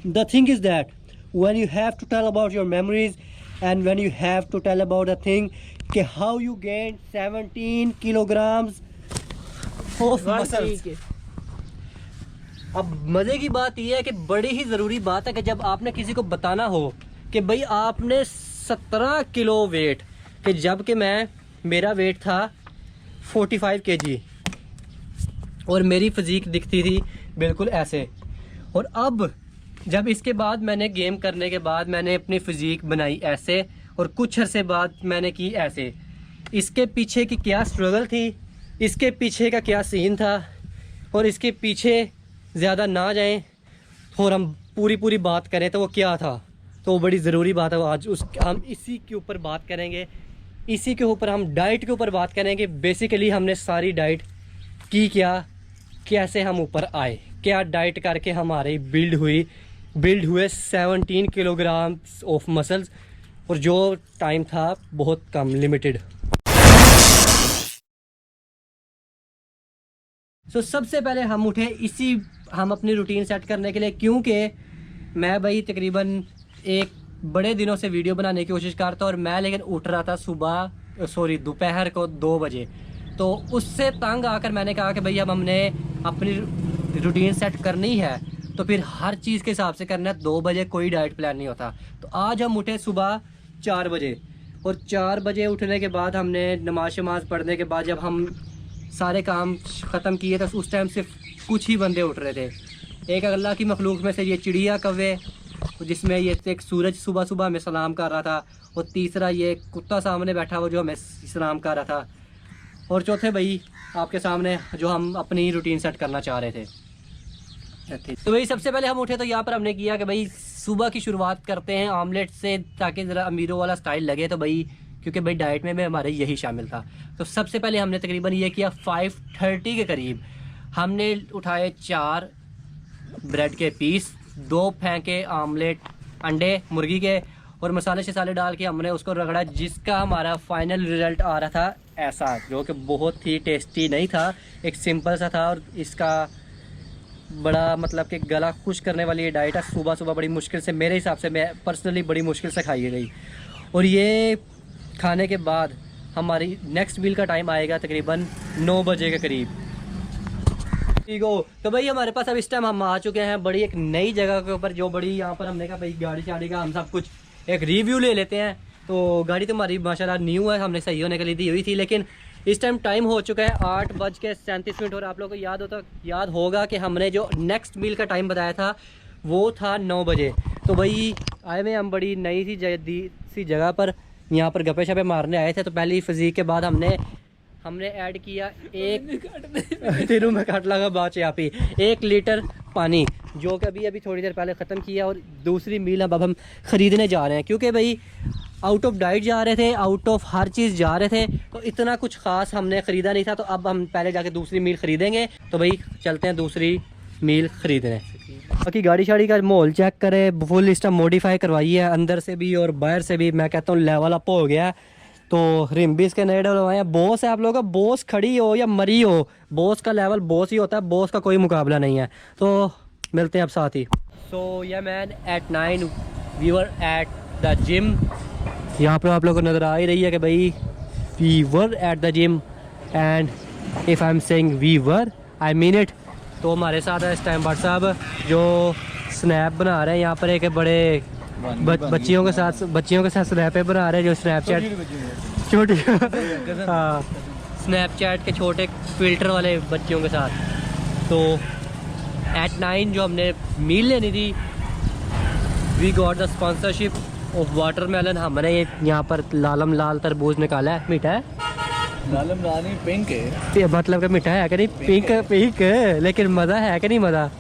the thing is that when you have to tell about your memories and when you have to tell about the thing कि how you gained 17 kilograms of muscles. अब मज़े की बात यह है कि बड़ी ही ज़रूरी बात है कि जब आपने किसी को बताना हो कि भाई आपने 17 किलो वेट, कि जबकि मेरा वेट था 45 kg और मेरी फिज़ीक दिखती थी बिल्कुल ऐसे। और अब जब इसके बाद मैंने गेम करने के बाद मैंने अपनी फ़िज़ीक बनाई ऐसे और कुछ अरसे बाद मैंने की ऐसे। इसके पीछे की क्या स्ट्रगल थी, इसके पीछे का क्या सीन था, और इसके पीछे ज़्यादा ना जाएं और हम पूरी बात करें तो वो क्या था, तो वो बड़ी ज़रूरी बात है। आज हम इसी के ऊपर बात करेंगे, इसी के ऊपर हम डाइट के ऊपर बात करेंगे। बेसिकली हमने सारी डाइट की, क्या कैसे हम ऊपर आए, क्या डाइट करके हमारे बिल्ड हुए 17 किलोग्राम ऑफ मसल्स, और जो टाइम था बहुत कम, लिमिटेड। सो सबसे पहले हम उठे हम अपनी रूटीन सेट करने के लिए, क्योंकि मैं भाई तकरीबन एक बड़े दिनों से वीडियो बनाने की कोशिश करता और मैं लेकिन उठ रहा था दोपहर को 2 बजे। तो उससे तंग आकर मैंने कहा कि भाई अब हमने अपनी रूटीन सेट करनी है तो फिर हर चीज़ के हिसाब से करना है। 2 बजे कोई डाइट प्लान नहीं होता। तो आज हम उठे सुबह 4 बजे, और 4 बजे उठने के बाद हमने नमाज पढ़ने के बाद जब हम सारे काम ख़त्म किए तो उस टाइम सिर्फ कुछ ही बंदे उठ रहे थे। एक अल्लाह की मखलूक में से ये चिड़िया कौवे, जिसमें ये एक सूरज सुबह हमें सलाम कर रहा था, और तीसरा ये कुत्ता सामने बैठा हुआ जो हमें सलाम कर रहा था, और चौथे भाई आपके सामने जो हम अपनी रूटीन सेट करना चाह रहे थे। तो भाई सबसे पहले हम उठे तो यहाँ पर हमने किया कि भाई सुबह की शुरुआत करते हैं आमलेट से, ताकि ज़रा अमीरों वाला स्टाइल लगे। तो भाई क्योंकि भाई डाइट में हमारे यही शामिल था। तो सबसे पहले हमने तकरीबन ये किया 5:30 के करीब हमने उठाए 4 ब्रेड के पीस, 2 फेंके आमलेट अंडे मुर्गी के, और मसाले शसाले डाल के हमने उसको रगड़ा, जिसका हमारा फाइनल रिज़ल्ट आ रहा था ऐसा, जो कि बहुत ही टेस्टी नहीं था, एक सिंपल सा था। और इसका बड़ा मतलब कि गला खुश करने वाली ये डाइट है। सुबह बड़ी मुश्किल से, मेरे हिसाब से मैं पर्सनली बड़ी मुश्किल से खाई गई। और ये खाने के बाद हमारी नेक्स्ट मील का टाइम आएगा तकरीबन 9 बजे के करीब। ठीक हो, तो भाई हमारे पास अब इस टाइम हम आ चुके हैं बड़ी एक नई जगह के ऊपर, जो बड़ी यहाँ पर हमने कहा भाई गाड़ी शाड़ी का हम सब कुछ एक रिव्यू ले लेते हैं। तो गाड़ी तो हमारी माशाल्लाह न्यू है, हमने सही होने के लिए दी हुई थी, लेकिन इस टाइम टाइम हो चुका है 8:37। और आप लोगों को याद होगा कि हमने जो नेक्स्ट मील का टाइम बताया था वो था 9 बजे। तो भाई आए में हम बड़ी नई सी जगह पर यहाँ पर गप्पे शप्पे मारने आए थे। तो पहली फिज़ीक के बाद हमने ऐड किया 1 लीटर पानी, जो कि अभी थोड़ी देर पहले ख़त्म किया। और दूसरी मील अब हम ख़रीदने जा रहे हैं, क्योंकि भाई आउट ऑफ डाइट जा रहे थे, आउट ऑफ हर चीज़ जा रहे थे, तो इतना कुछ ख़ास हमने ख़रीदा नहीं था। तो अब हम पहले जाके दूसरी मील ख़रीदेंगे। तो भाई चलते हैं दूसरी मील ख़रीदने। बाकी गाड़ी शाड़ी का माहौल चेक करें, फुल इस टाइम मॉडिफाई करवाई है, अंदर से भी और बाहर से भी। मैं कहता हूँ लेवल अप हो गया। तो रिम भी इसके नए डलवाए हैं। बॉस है आप लोगों का, बॉस खड़ी हो या मरी हो, बॉस का लेवल बॉस ही होता है, बॉस का कोई मुकाबला नहीं है। तो मिलते हैं अब साथ ही। So yeah man at 9 we were at the gym. यहाँ पर आप लोगों को नज़र आ ही रही है कि भाई we were at the gym, and if I am saying we were I mean it. तो हमारे साथ है इस टाइम भाट साहब, जो स्नैप बना रहे हैं यहाँ पर, एक बड़े बच्चियों के साथ स्नैप बना रहे हैं, जो स्नैपचैट छोटे हाँ स्नैपचैट के छोटे फिल्टर वाले बच्चियों के साथ। तो एट 9 जो हमने मील लेनी थी, we got the sponsorship of watermelon. हमने यहाँ पर लालम लाल तरबूज निकाला है। मीठा है, लालम लाल पिंक है, मतलब कि मीठा है कि नहीं? पिंक है, लेकिन मज़ा है कि नहीं? मज़ा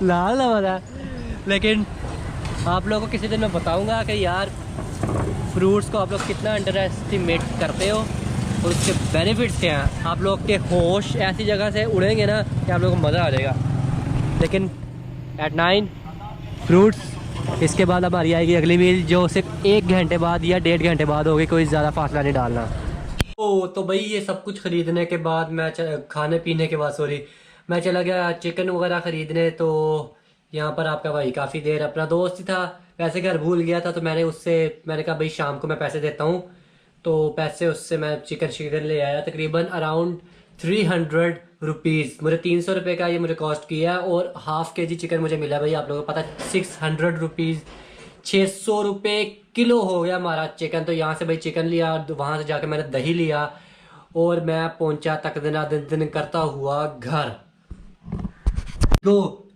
लाल ना मज़ा। लेकिन आप लोगों को किसी दिन मैं बताऊंगा कि यार फ्रूट्स को आप लोग कितना अंडर एस्टिमेट करते हो और उसके बेनिफिट्स क्या हैं। आप लोग के होश ऐसी जगह से उड़ेंगे ना कि आप लोगों को मज़ा आ जाएगा। लेकिन एट 9 फ्रूट्स। इसके बाद हमारी आएगी अगली मील, जो सिर्फ 1 घंटे बाद या 1.5 घंटे बाद होगी, कोई ज़्यादा फासला नहीं डालना। तो भाई ये सब कुछ ख़रीदने के बाद, मैं खाने पीने के बाद मैं चला गया चिकन वगैरह ख़रीदने। तो यहाँ पर आपका भाई काफ़ी देर, अपना दोस्त ही था वैसे, घर भूल गया था, तो मैंने कहा भाई शाम को मैं पैसे देता हूँ। तो पैसे उससे मैं चिकन शिकन ले आया, तकरीबन अराउंड 300 रुपीज़। मुझे 300 रुपये का ये मुझे कॉस्ट किया, और हाफ़ के जी चिकन मुझे मिला भाई, आप लोगों को पता है 600 रुपीज़, 600 रुपये किलो हो गया हमारा चिकन। तो यहाँ से भाई चिकन लिया, वहाँ से जाकर मैंने दही लिया, और मैं पहुंचा तक दिन करता हुआ घर।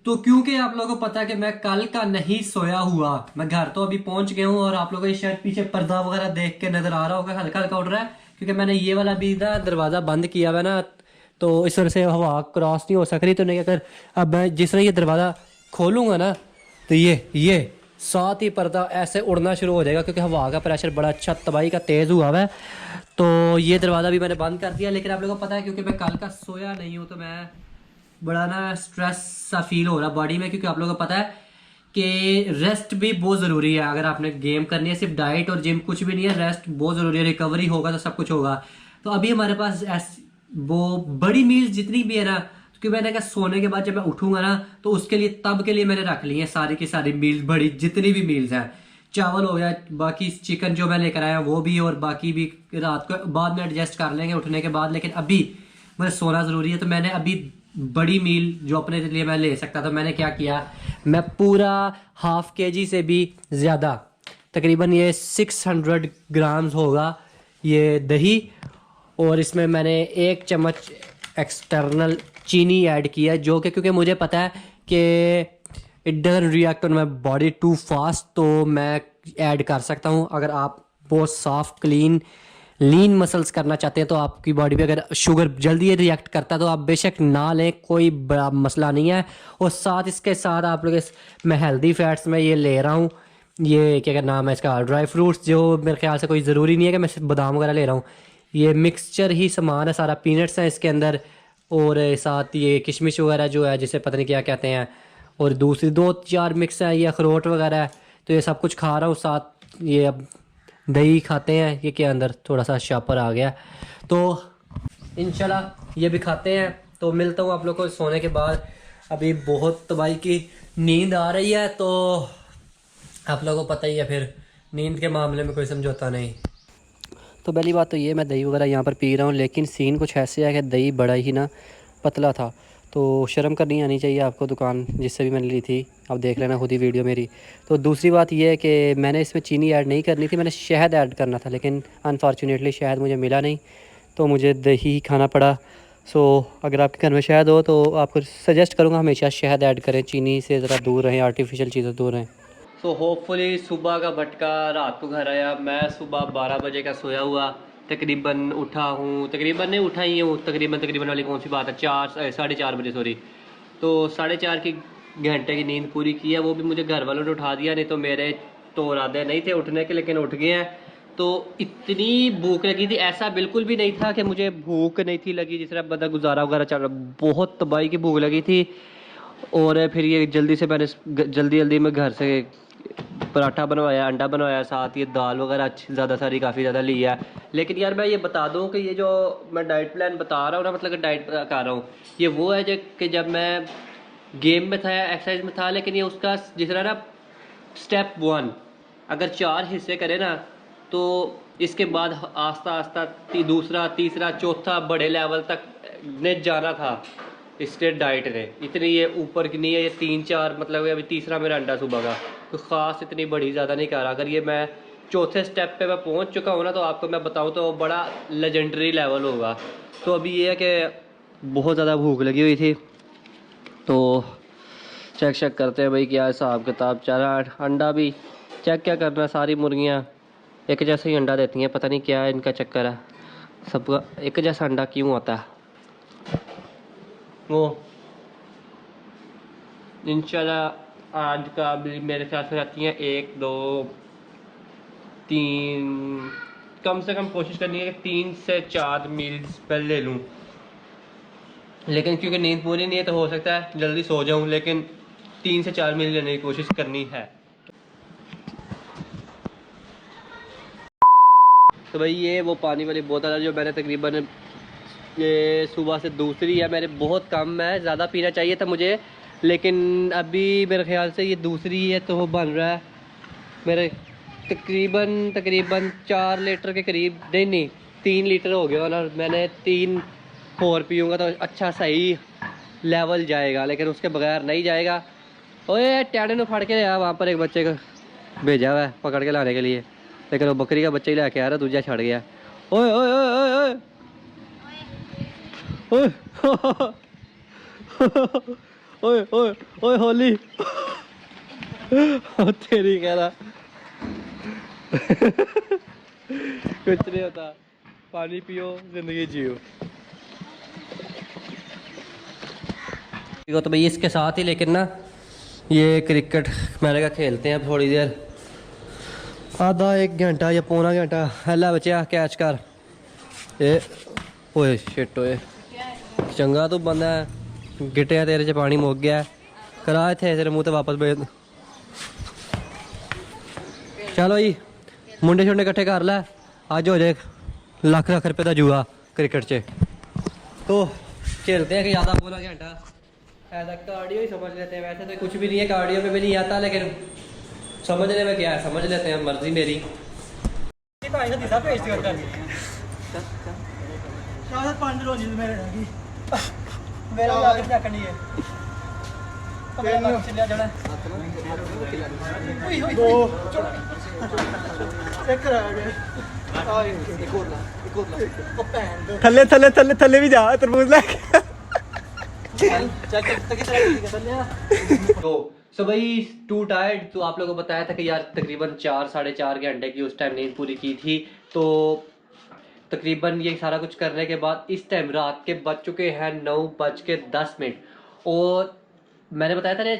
तो क्योंकि आप लोगों को पता है कि मैं कल का नहीं सोया हुआ, मैं घर तो अभी पहुंच गया हूँ, और आप लोगों को शायद पीछे पर्दा वगैरह देख के नजर आ रहा होगा, हल्का हल्का उड़ रहा है, क्योंकि मैंने ये वाला भी ना दरवाज़ा बंद किया हुआ है ना, तो इस तरह से हवा क्रॉस नहीं हो सक रही। तो नहीं, अगर अब मैं जिस तरह ये दरवाज़ा खोलूँगा ना, तो ये साथ ही पर्दा ऐसे उड़ना शुरू हो जाएगा, क्योंकि हवा का प्रेशर बड़ा अच्छा तबाही का तेज़ हुआ है। तो ये दरवाज़ा भी मैंने बंद कर दिया। लेकिन आप लोगों को पता है क्योंकि मैं कल का सोया नहीं हूँ, तो मैं बड़ा ना स्ट्रेस सा फील हो रहा बॉडी में, क्योंकि आप लोगों को पता है कि रेस्ट भी बहुत ज़रूरी है। अगर आपने गेम करनी है, सिर्फ डाइट और जिम कुछ भी नहीं है, रेस्ट बहुत ज़रूरी है। रिकवरी होगा तो सब कुछ होगा। तो अभी हमारे पास वो बड़ी मील्स जितनी भी है ना, क्योंकि मैंने कहा सोने के बाद जब मैं उठूंगा ना, तो उसके लिए तब के लिए मैंने रख ली है सारी की सारी मील्स, बड़ी जितनी भी मील्स हैं। चावल हो गया, बाकी चिकन जो मैं लेकर आया वो भी, और बाकी भी रात को बाद में एडजस्ट कर लेंगे उठने के बाद। लेकिन अभी मुझे सोना ज़रूरी है, तो मैंने अभी बड़ी मील जो अपने लिए मैं ले सकता था, मैंने क्या किया, मैं पूरा हाफ केजी से भी ज़्यादा, तकरीबन ये 600 ग्राम्स होगा ये दही, और इसमें मैंने 1 चम्मच एक्सटर्नल चीनी ऐड किया, जो कि क्योंकि मुझे पता है कि it doesn't react on my body too fast, तो मैं ऐड कर सकता हूँ। अगर आप बहुत सॉफ्ट क्लीन लीन मसल्स करना चाहते हैं, तो आपकी बॉडी पे अगर शुगर जल्दी रिएक्ट करता है, तो आप बेशक ना लें, कोई बड़ा मसला नहीं है। और साथ इसके साथ आप लोग मैं हेल्दी फैट्स में ये ले रहा हूँ, ये क्या नाम है इसका, ड्राई फ्रूट्स, जो मेरे ख्याल से कोई ज़रूरी नहीं है कि मैं सिर्फ बादाम वगैरह ले रहा हूँ, ये मिक्सचर ही सामान है सारा, पीनट्स हैं इसके अंदर, और साथ ये किशमिश वगैरह जो है जिसे पता नहीं क्या कहते हैं, और दूसरी 2-4 मिक्स हैं, ये अखरोट वगैरह है। तो ये सब कुछ खा रहा हूँ, साथ ये अब दही खाते हैं, ये के अंदर थोड़ा सा शापर आ गया, तो इंशाल्लाह ये भी खाते हैं। तो मिलता हूँ आप लोग को सोने के बाद। अभी बहुत तबाही की नींद आ रही है, तो आप लोगों को पता ही है, फिर नींद के मामले में कोई समझौता नहीं। तो पहली बात तो ये, मैं दही वगैरह यहाँ पर पी रहा हूँ, लेकिन सीन कुछ ऐसे है कि दही बड़ा ही ना पतला था, तो शर्म करनी आनी चाहिए आपको। दुकान जिससे भी मैंने ली थी, आप देख लेना खुद ही वीडियो मेरी। तो दूसरी बात ये है कि मैंने इसमें चीनी ऐड नहीं करनी थी, मैंने शहद ऐड करना था, लेकिन अनफॉर्चुनेटली शहद मुझे मिला नहीं, तो मुझे दही खाना पड़ा। सो अगर आपके घर में शहद हो, तो आपको सजेस्ट करूँगा हमेशा शहद ऐड करें, चीनी से ज़रा दूर रहें, आर्टिफिशियल चीज़ें दूर रहें। सो होपफुली सुबह का भटका रात को घर आया। मैं सुबह 12 बजे का सोया हुआ, तकरीबन उठा हूँ, तकरीबन नहीं उठा ही हूँ, तकरीबन वाली कौन सी बात है, 4 साढ़े 4 बजे सॉरी। तो 4:30 की घंटे की नींद पूरी की है, वो भी मुझे घर वालों ने उठा दिया, नहीं तो मेरे तो इरादे नहीं थे उठने के, लेकिन उठ गए हैं। तो इतनी भूख लगी थी, ऐसा बिल्कुल भी नहीं था कि मुझे भूख नहीं थी लगी, जिस तरह बदा गुजारा वगैरह चल रहा, बहुत तबाही की भूख लगी थी। और फिर ये जल्दी से मैंने जल्दी में घर से पराठा बनवाया, अंडा बनवाया, साथ ये दाल वगैरह ज़्यादा सारी काफ़ी ज़्यादा ली है। लेकिन यार मैं ये बता दूं कि ये जो मैं डाइट प्लान बता रहा हूँ ना, मतलब कि डाइट कर रहा हूँ, ये वो है कि जब मैं गेम में था, एक्सरसाइज में था, लेकिन ये उसका जिस तरह ना स्टेप 1 अगर 4 हिस्से करे ना, तो इसके बाद आस्ता आस्ता दूसरा, तीसरा, चौथा बड़े लेवल तक ने जाना था इससे डाइट ने। इतनी ये ऊपर की नहीं है, ये 3-4, मतलब अभी तीसरा मेरा अंडा सुबह का, तो ख़ास इतनी बड़ी ज़्यादा नहीं कर रहा। अगर ये मैं चौथे स्टेप पे मैं पहुंच चुका हूँ ना, तो आपको मैं बताऊँ तो बड़ा लेजेंडरी लेवल होगा। तो अभी ये है कि बहुत ज़्यादा भूख लगी हुई थी, तो चेक करते हैं भाई क्या हिसाब किताब चल रहा है। अंडा भी चेक क्या करना, सारी मुर्गियाँ एक जैसा ही अंडा देती हैं, पता नहीं क्या इनका चक्कर है, सबका एक जैसा अंडा क्यों आता है। वो इंशाल्लाह आज का भी मेरे ख्याल से रहती हैं 1 2 3, कम से कम कोशिश करनी है कि 3 से 4 मील्स पहले ले लूँ, लेकिन क्योंकि नींद पूरी नहीं है, तो हो सकता है जल्दी सो जाऊँ, लेकिन 3 से 4 मील लेने की कोशिश करनी है। तो भाई ये वो पानी वाली बोतल है जो मैंने तकरीबन ये सुबह से दूसरी है, मेरे बहुत कम है, ज़्यादा पीना चाहिए था मुझे, लेकिन अभी मेरे ख्याल से ये दूसरी है तो बन रहा है मेरे तकरीबन 4 लीटर के करीब, नहीं 3 लीटर हो गया, और मैंने 3 और पीऊँगा तो अच्छा सही लेवल जाएगा, लेकिन उसके बगैर नहीं जाएगा। ओए टैडे ने फाड़ के लिया, वहाँ पर एक बच्चे को भेजा हुआ है पकड़ के लाने के लिए, लेकिन वो बकरी का बच्चा ही लेके आ रहा, दूजा छड़ गया। ओए ओए ओए ओए ओए ओए ओए ओए होली तेरी कह रहा कुछ नहीं होता, पानी पियो जिंदगी जियो। तो भाई इसके साथ ही लेकिन ना ये क्रिकेट मैंने कहा खेलते हैं थोड़ी देर, आधा 1 घंटा या पौना घंटा। हल्ला बच्चा कैच कर ए, ओए शिट ओए चंगा तो बंदा है, गिटिया तेरे च पानी मुक गया, करा इत्थे तेरे मुंह ते वापस भेज। चलो जी मुंडे शुंडे इकट्ठे कर लै, अज हो जाए लाख रुपए का जुआ क्रिकेट च। तो खेलते हैं कि ज़्यादा पौना घंटा, ऐसा कार्डियो ही समझ लेते हैं, वैसे तो कुछ भी नहीं है, कार्डियो में भी नहीं आता, लेकिन समझने में क्या है, समझ लेते हैं, मर्जी मेरी। थल्ले थल्ले थल्ले थल्ले भी जा तरबूज लेके। तो सो भाई टू टायर्ड, तो आप लोगों को बताया था कि यार तकरीबन 4 साढ़े 4 घंटे की उस टाइम नींद पूरी की थी। तो तकरीबन ये सारा कुछ करने के बाद इस टाइम रात के बज चुके हैं 9:10, और मैंने बताया था ना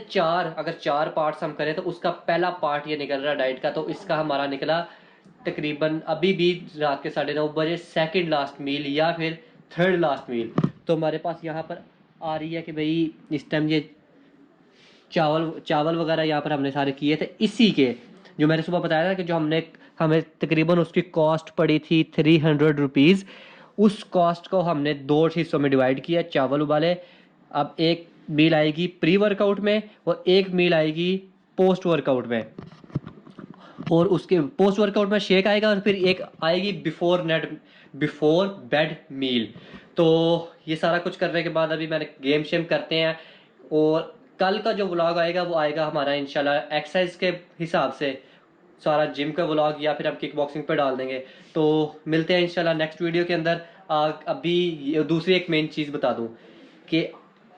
अगर 4 पार्ट्स हम करें तो उसका पहला पार्ट ये निकल रहा है डाइट का, तो इसका हमारा निकला तकरीबन अभी भी रात के 9:30 सेकंड लास्ट मील या फिर थर्ड लास्ट मील। तो हमारे पास यहाँ पर आ रही है कि भाई इस टाइम ये चावल वगैरह यहाँ पर हमने सारे किए थे, इसी के जो मैंने सुबह बताया था कि जो हमें तकरीबन उसकी कॉस्ट पड़ी थी 300 रुपीज़। उस कॉस्ट को हमने 2 हिस्सों में डिवाइड किया, चावल उबाले। अब एक मील आएगी प्री वर्कआउट में और एक मील आएगी पोस्ट वर्कआउट में, और उसके पोस्ट वर्कआउट में शेक आएगा, और फिर एक आएगी बिफोर बेड मील। तो ये सारा कुछ करने के बाद अभी मैंने गेम शेम करते हैं, और कल का जो व्लॉग आएगा वो आएगा हमारा इंशाल्लाह एक्सरसाइज के हिसाब से, सारा जिम का व्लॉग या फिर हम किक बॉक्सिंग पे डाल देंगे। तो मिलते हैं इंशाल्लाह नेक्स्ट वीडियो के अंदर। अभी दूसरी एक मेन चीज़ बता दूं कि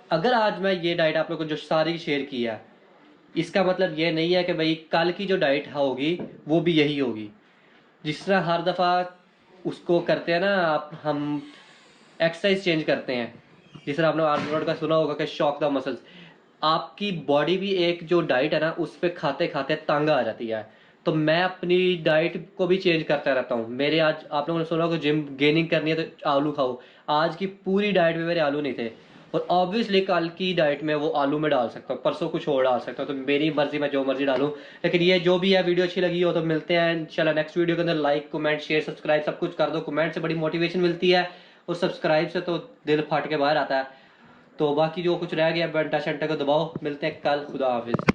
अगर आज मैं ये डाइट आप लोगों को जो सारी शेयर की है, इसका मतलब ये नहीं है कि भाई कल की जो डाइट होगी वो भी यही होगी। जिस तरह हर दफ़ा उसको करते हैं ना हम एक्सरसाइज चेंज करते हैं, जिस तरह आपने आर्नोल्ड का सुना होगा कि शॉक द मसल्स, आपकी बॉडी भी एक जो डाइट है ना उस पर खाते खाते तंग आ जाती है। तो मैं अपनी डाइट को भी चेंज करता रहता हूँ। मेरे आज आप लोगों ने सुना होगा जिम गेनिंग करनी है तो आलू खाओ, आज की पूरी डाइट में मेरे आलू नहीं थे, और ऑब्वियसली कल की डाइट में वो आलू में डाल सकता हूँ, परसों कुछ और डाल सकता हूँ, तो मेरी मर्जी मैं जो मर्जी डालूँ। लेकिन ये जो भी है वीडियो अच्छी लगी हो तो मिलते हैं इंशाल्लाह नेक्स्ट वीडियो के अंदर। लाइक कमेंट शेयर सब्सक्राइब सब कुछ कर दो, कमेंट से बड़ी मोटिवेशन मिलती है और सब्सक्राइब से तो दिल फाट के बाहर आता है। तो बाकी जो कुछ रह गया घंटा शंटा को दबाओ। मिलते हैं कल, खुदा हाफिज़।